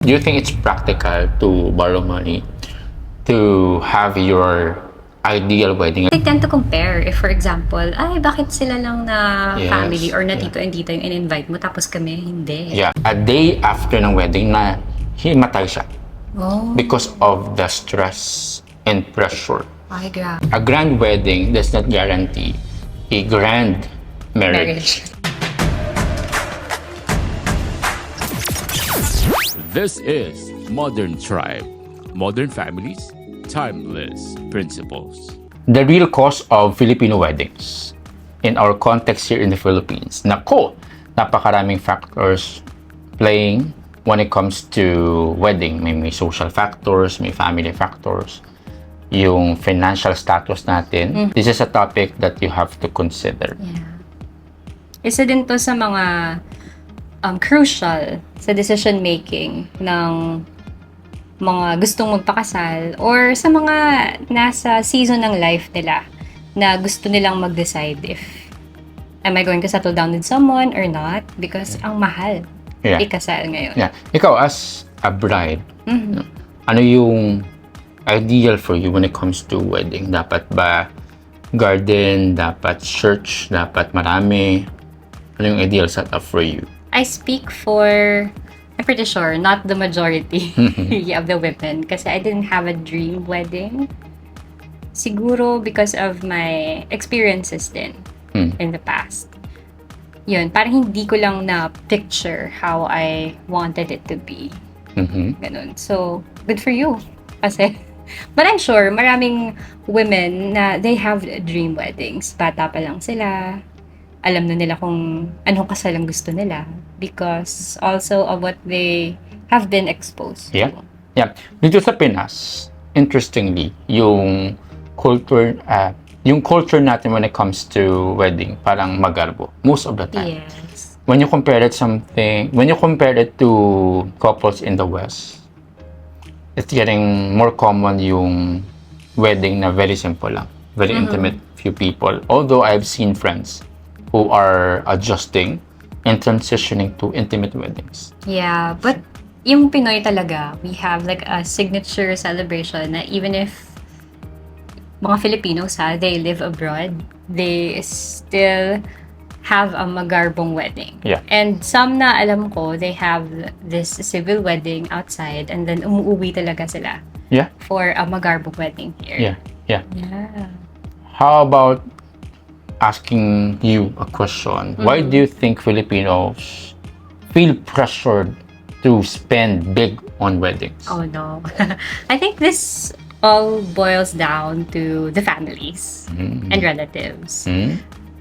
Do you think it's practical to borrow money to have your ideal wedding? They tend to compare. If for example, ay bakit sila lang na Yes, family or na yeah. tito and tita yung in-invite mo tapos kami hindi. Yeah, a day after ng wedding na himatay siya Oh, because of the stress and pressure. ay grabe. A grand wedding does not guarantee a grand marriage. This is Modern Tribe. Modern families, timeless principles. The real cause of Filipino weddings in our context here in the Philippines. Nako, napakaraming factors playing when it comes to wedding. May social factors, may family factors, yung financial status natin. This is a topic that you have to consider. Yeah. Isa din to sa mga crucial sa decision making ng mga gustong magpakasal or sa mga nasa season ng life nila na gusto nilang mag-decide if am I going to settle down with someone or not because ang mahal ikasal ngayon. Yeah. Ikaw as a bride, ano yung ideal for you when it comes to wedding? Dapat ba garden? Dapat church? Dapat marami? Ano yung ideal setup for you? I speak for, I'm pretty sure, not the majority of the women kasi I didn't have a dream wedding. Siguro because of my experiences din in the past. Yun, parang hindi ko lang na-picture how I wanted it to be. Ganun. So, good for you. Kasi, but I'm sure maraming women na they have dream weddings. Bata pa lang sila. Alam na nila kung anong kasal ang gusto nila because also of what they have been exposed to. Yeah. Dito sa Pinas, interestingly, yung culture natin when it comes to wedding, parang magarbo most of the time. Yes. When you compare it to couples in the West, it's getting more common yung wedding na very simple lang, very intimate, few people. Although I've seen friends who are adjusting and transitioning to intimate weddings. Yeah, but yung Pinoy talaga, we have like a signature celebration na even if mga Filipinos they live abroad, they still have a magarbong wedding. Yeah. And some na alam ko, they have this civil wedding outside and then umuwi talaga sila for a magarbong wedding here. Yeah. Yeah. How about asking you a question? Why do you think Filipinos feel pressured to spend big on weddings? Oh no. I think this all boils down to the families and relatives.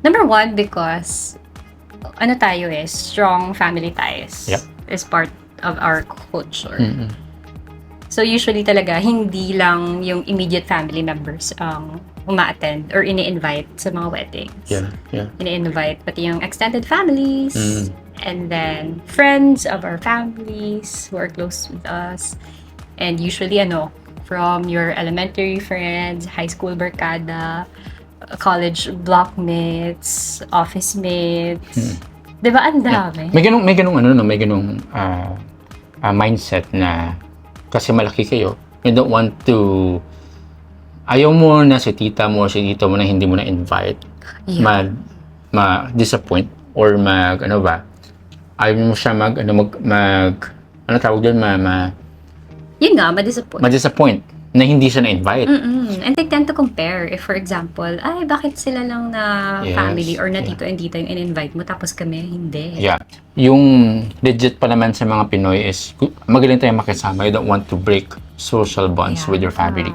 Number one, because tayo strong family ties is part of our culture. So usually talaga, hindi lang yung immediate family members ang uma-attend or ini-invite sa mga weddings. Yeah. Ini-invite pati yung extended families and then friends of our families who are close with us. And usually from your elementary friends, high school barkada, college blockmates, office mates. Diba ang dami? May ganung mindset na kasi malaki kayo, you don't want to, ayaw mo na si tita mo or si tito mo na hindi mo na invite, ma-disappoint or ayaw mo siya Yun nga, ma-disappoint. Ma-disappoint na hindi siya na-invite. And they tend to compare. If for example, ay bakit sila lang na family or na tito and tita yung in-invite mo tapos kami hindi. Yeah. Yung legit pa naman sa mga Pinoy is magaling tayong makisama. You don't want to break social bonds with your family.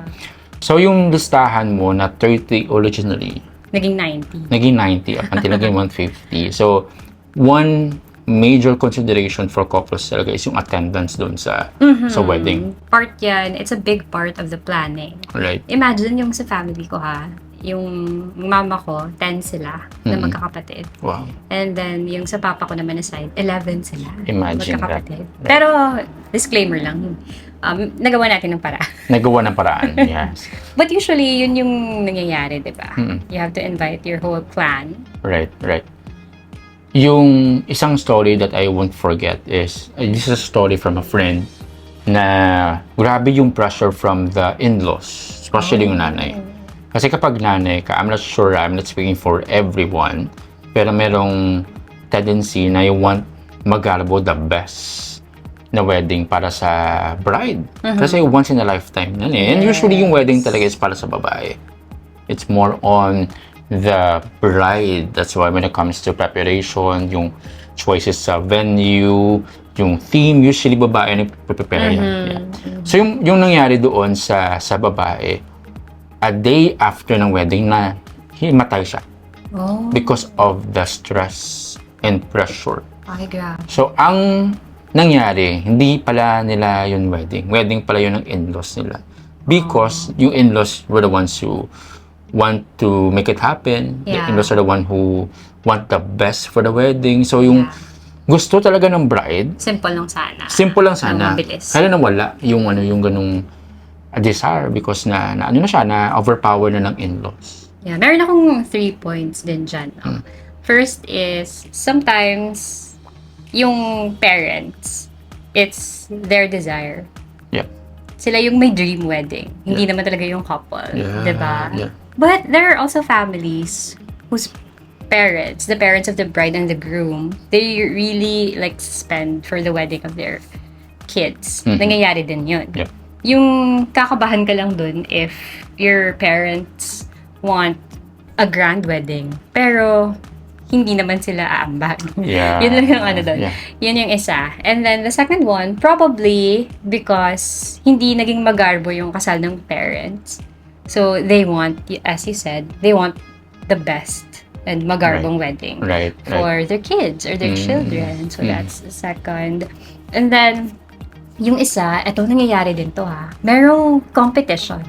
So yung listahan mo na 30 originally, naging 90. Naging 90 up until naging 150. So one major consideration for couples talaga is yung attendance doon sa wedding. Part yan, it's a big part of the planning. Right. Imagine yung sa family ko yung mama ko, 10 sila na magkakapatid. Wow. And then yung sa papa ko naman aside, 11 sila. Imagine magkakapatid. that. Right. Pero, disclaimer lang, nagawa natin ng paraan. Nagawa ng paraan, yes. But usually, yun yung nangyayari, di ba? You have to invite your whole clan. Right. Yung isang story that I won't forget is, this is a story from a friend na grabe yung pressure from the in-laws, especially yung nanay. Kasi kapag nanay ka, I'm not sure, I'm not speaking for everyone, pero merong tendency na you want magarbo the best na wedding para sa bride. Kasi once in a lifetime yan eh. And usually yung wedding talaga is para sa babae. It's more on the bride. That's why when it comes to preparation, yung choices sa venue, yung theme, usually babae nagpe-prepare yan. Yeah. So yung nangyari doon sa babae, a day after ng wedding na himatay siya. Because of the stress and pressure. Ay, grabe. So ang nangyari, hindi pala nila yung wedding. Wedding pala yun ng in-laws nila. Because yung in-laws were the ones who want to make it happen. The in-laws are the one who want the best for the wedding. So yung gusto talaga ng bride, simple lang sana. Simple lang sana. Kaya nawala yung yung ganung desire because na overpower na ng in-laws. Yeah, meron akong 3 points din dyan. First is, sometimes, yung parents, it's their desire. Yeah. Sila yung may dream wedding. Hindi naman talaga yung couple. Yeah. Diba? Yeah. But there are also families whose parents, the parents of the bride and the groom, they really like spend for the wedding of their kids. Nangyayari din yun. Yeah. Yung kakabahan ka lang dun if your parents want a grand wedding, pero hindi naman sila aambag. Yeah. Yun lang yung doon. Yeah. Yun yung isa. And then the second one, probably because hindi naging magarbo yung kasal ng parents. So they want, as you said, they want the best and magarbong wedding for their kids or their children. So that's the second. And then, yung isa, eto nangyayari din to merong competition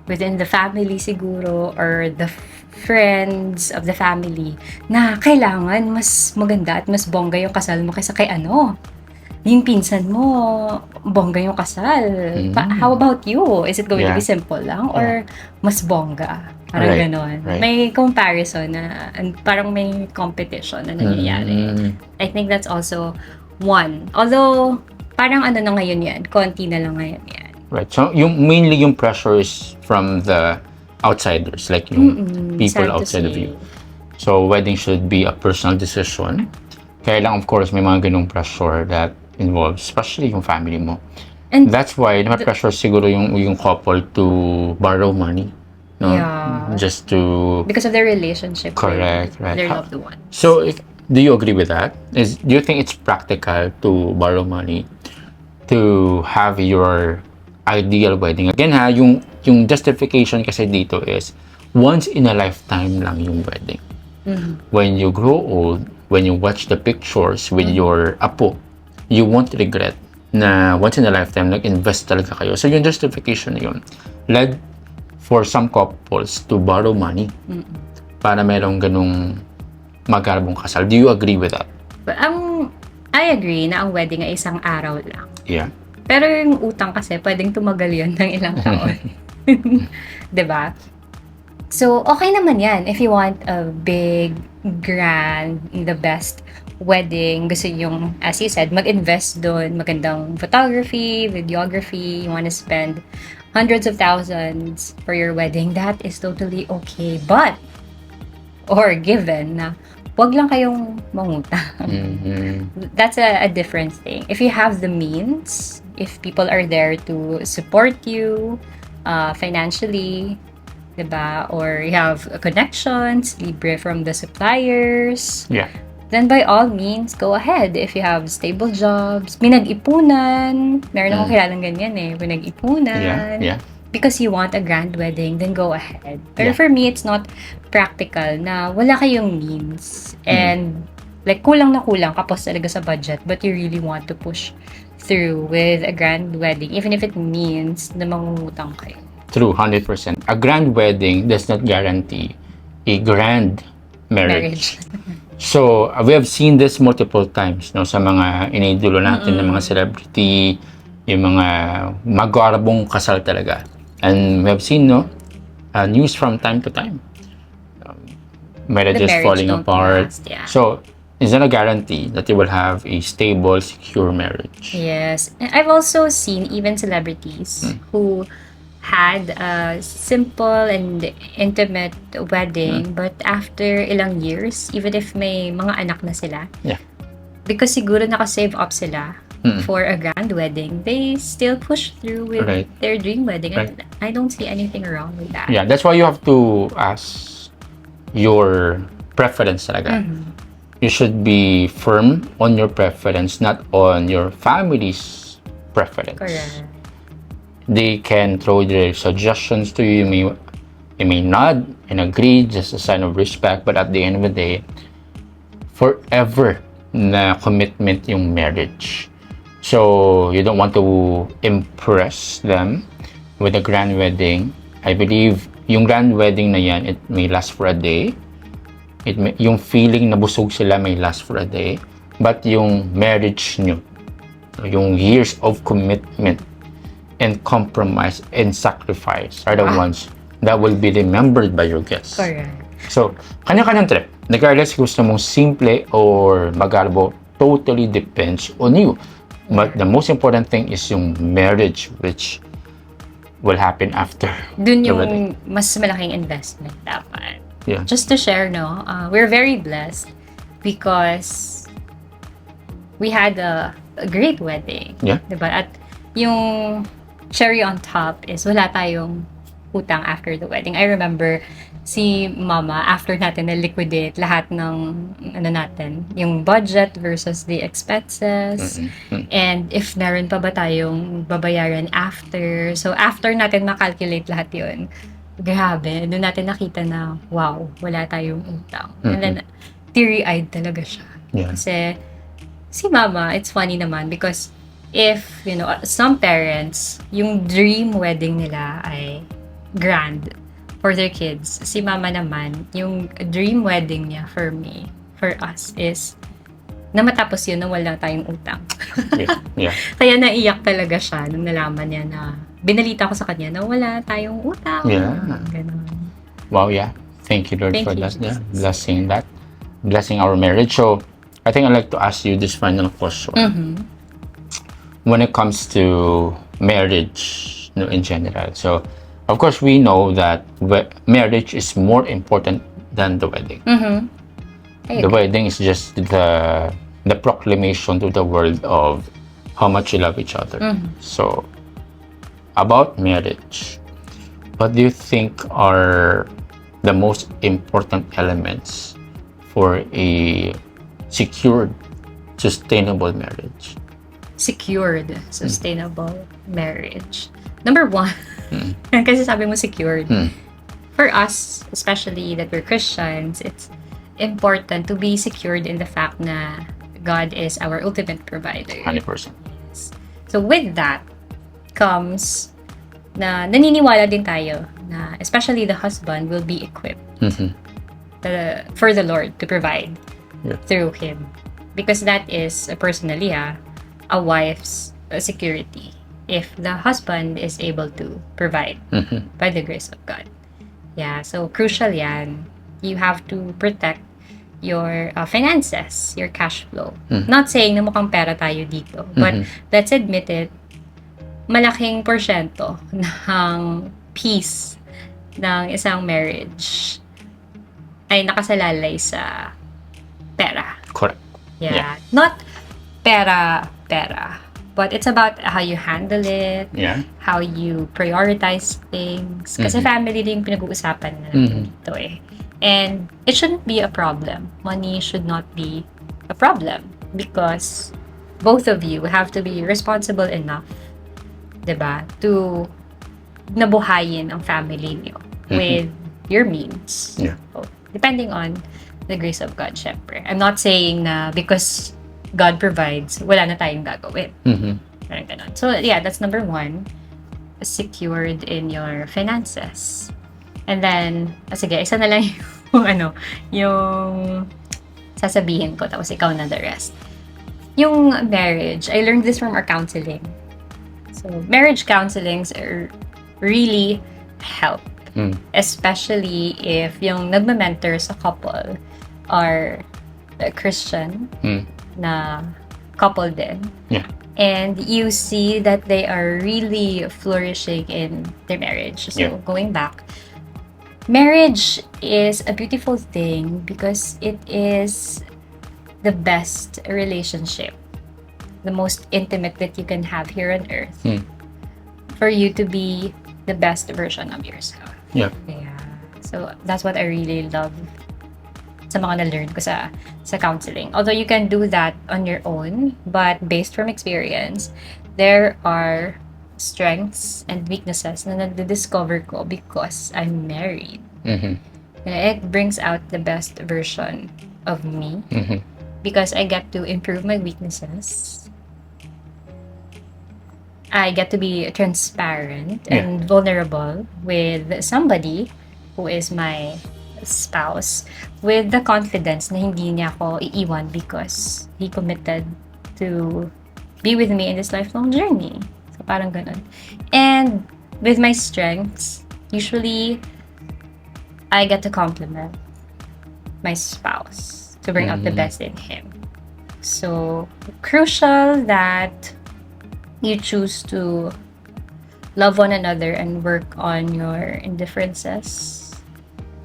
within the family siguro or the friends of the family na kailangan mas maganda at mas bongga yung kasal mo kaysa kay yung pinsan mo, bongga yung kasal. How about you? Is it going to be simple lang or mas bongga? Parang ganon. May comparison na parang may competition na nangyayari. I think that's also one. Although, parang na ngayon yan. Konti na lang ngayon yan. Right. So, mainly yung pressure is from the outsiders, like yung people outside of you. So, wedding should be a personal decision. Kaya lang, of course, may mga ganung pressure that involves, especially yung family mo. And that's why, pressure siguro yung couple to borrow money. No? Yeah. Just to... Because of their relationship. Correct, with their loved ones. So, do you agree with that? Do you think it's practical to borrow money to have your ideal wedding? Again yung justification kasi dito is once in a lifetime lang yung wedding. When you grow old, when you watch the pictures with your apo, you won't regret na once in a lifetime nag-invest talaga kayo. So yung justification na yun led for some couples to borrow money para merong ganung magarbong kasal. Do you agree with that? But I agree na ang wedding ay isang araw lang. Yeah. Pero yung utang kasi, pwedeng tumagal yun ng ilang taon. Diba? So, okay naman yan. If you want a big, grand, the best wedding, gusto yung, as you said, mag-invest doon, magandang photography, videography, you want to spend hundreds of thousands for your wedding, that is totally okay. But, or given na, wag lang kayong mangutang. That's a different thing. If you have the means, if people are there to support you financially, diba? Or you have connections, libre from the suppliers, then by all means, go ahead. If you have stable jobs, may nag-ipunan, meron akong kilalang ganyan may nag-ipunan. Because you want a grand wedding, then go ahead. Pero for me, it's not practical na wala kayong means and like kulang na kulang kapos talaga sa budget but you really want to push through with a grand wedding even if it means na mangungutang kayo. True, 100%. A grand wedding does not guarantee a grand marriage. So, we have seen this multiple times sa mga iniidolo natin ng mga celebrity, yung mga magarbong kasal talaga. And we have seen news from time to time. Marriages falling apart. Last, So, is not a guarantee that you will have a stable, secure marriage. Yes. And I've also seen even celebrities who had a simple and intimate wedding, but after ilang years, even if may mga anak na sila, Yeah. because siguro nakasave up sila for a grand wedding, they still push through with Right. their dream wedding. Right. And I don't see anything wrong with that. Yeah, that's why you have to ask your preference talaga. You should be firm on your preference, not on your family's preference. Correct. They can throw their suggestions to you. You may nod and agree, just a sign of respect. But at the end of the day, forever na commitment yung marriage. So you don't want to impress them with a grand wedding. I believe yung grand wedding na yan, it may last for a day. Yung feeling na busog sila may last for a day. But yung marriage nyo, yung years of commitment and compromise and sacrifice are the ones that will be remembered by your guests. Correct. So, kanya-kanyang trip. Regardless kung gusto mong simple or magarbo, totally depends on you. But the most important thing is yung marriage, which will happen after Dun the yung wedding. mas malaking investment dapat. Yeah. Just to share, no, we're very blessed because we had a great wedding. Yeah. Diba? At yung cherry on top is wala tayong utang after the wedding. I remember si mama, after natin na-liquidate lahat ng natin, yung budget versus the expenses, and if meron pa ba tayong babayaran after. So, after natin makalculate lahat yun, grabe, doon natin nakita na, wow, wala tayong utang. And then, teary-eyed talaga siya. Yeah. Kasi, si mama, it's funny naman because if, some parents, yung dream wedding nila ay grand for their kids. Si mama naman, yung dream wedding niya for us is na matapos yun na wala tayong utang. Yeah. Kaya naiyak talaga siya nung nalaman niya na binalita ko sa kanya na wala tayong utang. Yeah. Ganun. Wow, yeah. Thank you, Lord, Thank for you, that. Yeah. Jesus. Blessing our marriage. So, I think I'd like to ask you this final question. When it comes to marriage, in general. So, of course, we know that marriage is more important than the wedding. The wedding is just the proclamation to the world of how much you love each other. So, about marriage, what do you think are the most important elements for a secured, sustainable marriage? Secured, sustainable marriage. Number one, kasi sabi mo secured. For us, especially that we're Christians, it's important to be secured in the fact na God is our ultimate provider. 100%. So with that comes na naniniwala din tayo na especially the husband will be equipped for the Lord to provide through him. Because that is, personally, a wife's security. If the husband is able to provide by the grace of God. Yeah, so crucial yan. You have to protect your finances, your cash flow. Not saying na mukhang pera tayo dito, but let's admit it, malaking porsyento ng peace ng isang marriage ay nakasalalay sa pera. Correct. Yeah. Not pera, but it's about how you handle it, how you prioritize things. Kasi family din yung pinag-uusapan na natin dito eh. And it shouldn't be a problem. Money should not be a problem because both of you have to be responsible enough, diba, to nabuhayin ang family niyo with your means. Yeah. So, depending on the grace of God, syempre. I'm not saying na because God provides, wala na tayong gagawin. Parang ganun. So, yeah, that's number one. Secured in your finances. And then, sige, isa na lang yung sasabihin ko, tapos ikaw na the rest. Yung marriage, I learned this from our counseling. So, marriage counselings are really help. Especially if yung nagme-mentor sa couple are a Christian Mm. na couple din. Yeah. And you see that they are really flourishing in their marriage. So Yeah. going back, marriage is a beautiful thing because it is the best relationship, the most intimate that you can have here on earth, for you to be the best version of yourself. Yeah. Yeah. So that's what I really love sa mga na-learn ko sa counseling. Although you can do that on your own, but based from experience, there are strengths and weaknesses na nade-discover ko because I'm married. Mm-hmm. And it brings out the best version of me because I get to improve my weaknesses. I get to be transparent and vulnerable with somebody who is my spouse, with the confidence na hindi niya ako iiwan because he committed to be with me in this lifelong journey. So parang ganun. And with my strengths, usually I get to compliment my spouse to bring out the best in him. So crucial that you choose to love one another and work on your indifferences.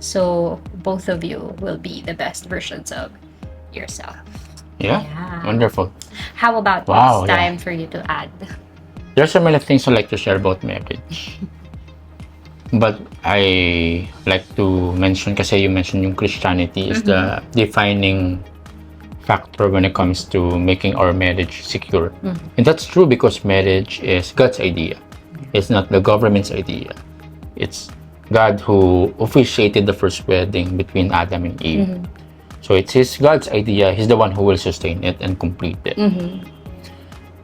So both of you will be the best versions of yourself. Yeah. Yeah. Wonderful. How about Wow, it's yeah. time for you to add? There's so many things I like to share about marriage. But I like to mention, kasi you mentioned yung Christianity is the defining factor when it comes to making our marriage secure. And that's true because marriage is God's idea. It's not the government's idea. It's God who officiated the first wedding between Adam and Eve. So it's God's idea. He's the one who will sustain it and complete it.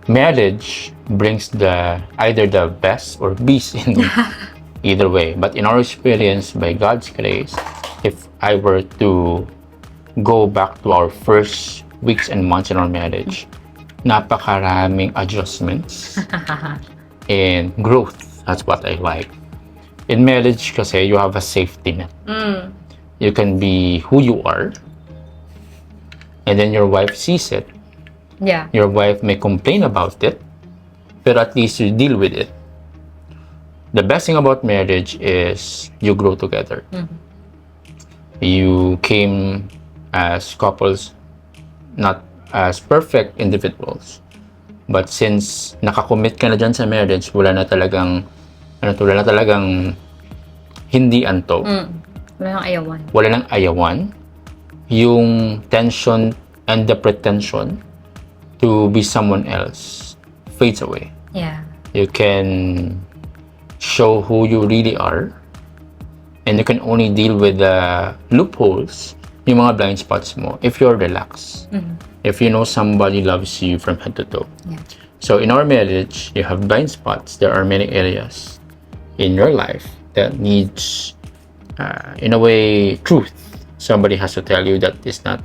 Marriage brings either the best or beast in either way. But in our experience, by God's grace, if I were to go back to our first weeks and months in our marriage, napakaraming adjustments and growth. That's what I like. In marriage kasi, you have a safety net. You can be who you are, and then your wife sees it. Yeah. Your wife may complain about it, but at least you deal with it. The best thing about marriage is you grow together. You came as couples, not as perfect individuals. But since nakakommit ka na dyan sa marriage, wala na talagang hindi anto. Wala nang ayawan. Wala nang ayawan. Yung tension and the pretension to be someone else fades away. Yeah. You can show who you really are, and you can only deal with the loopholes, yung mga blind spots mo, if you're relaxed. If you know somebody loves you from head to toe. Yeah. So in our marriage, you have blind spots. There are many areas in your life that needs, in a way, truth. Somebody has to tell you that is not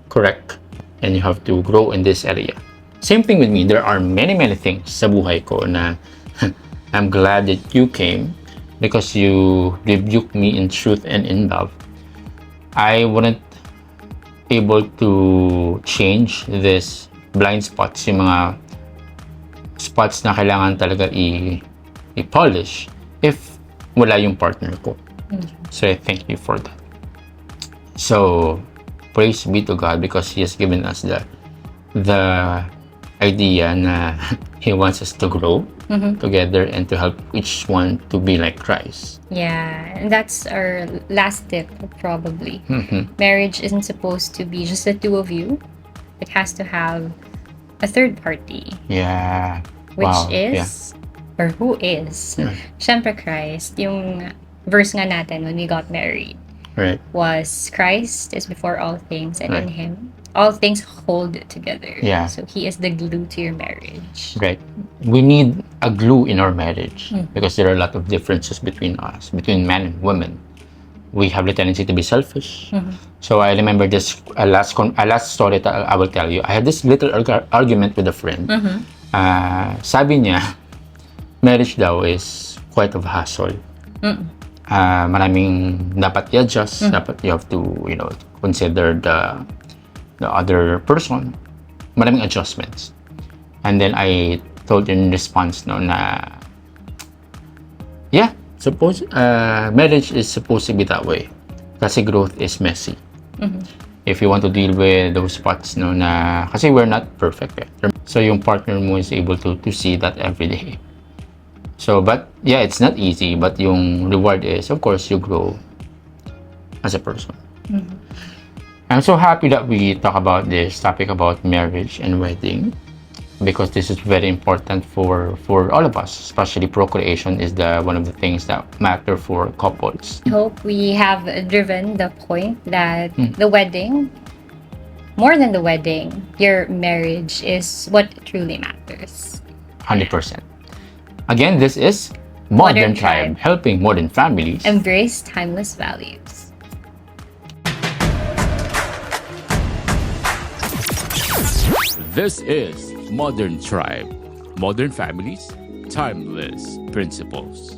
correct, and you have to grow in this area. Same thing with me. There are many things sa buhay ko na I'm glad that you came because you rebuked me in truth and in love. I wouldn't able to change this blind spots, yung mga spots na kailangan talaga i-polish if wala yung partner ko. So I thank you for that. So praise be to God because He has given us the idea na He wants us to grow together and to help each one to be like Christ. Yeah, and that's our last tip probably. Marriage isn't supposed to be just the two of you. It has to have a third party. Yeah. Which Wow. is, or who is, syempre Christ. Yung verse nga natin when we got married Right. was Christ is before all things, and in Right. Him all things hold together. Yeah. So He is the glue to your marriage. Right. We need a glue in our marriage because there are a lot of differences between us, between men and women. We have the tendency to be selfish. So I remember this last story that I will tell you. I had this little argument with a friend. Sabi niya, marriage daw is quite of a hassle. Maraming dapat i-adjust. Dapat you have to, consider the other person, maraming adjustments. And then I told in response no na yeah, marriage is supposed to be that way. Kasi growth is messy. If you want to deal with those spots no na kasi we're not perfect. So yung partner mo is able to see that every day. So but yeah, it's not easy, but yung reward is of course you grow as a person. I'm so happy that we talk about this topic about marriage and wedding, because this is very important for all of us, especially procreation is one of the things that matter for couples. I hope we have driven the point that the wedding, more than the wedding, your marriage is what truly matters. 100%. Again, this is Modern Tribe, helping modern families Embrace timeless values. This is Modern Tribe, modern families, timeless principles.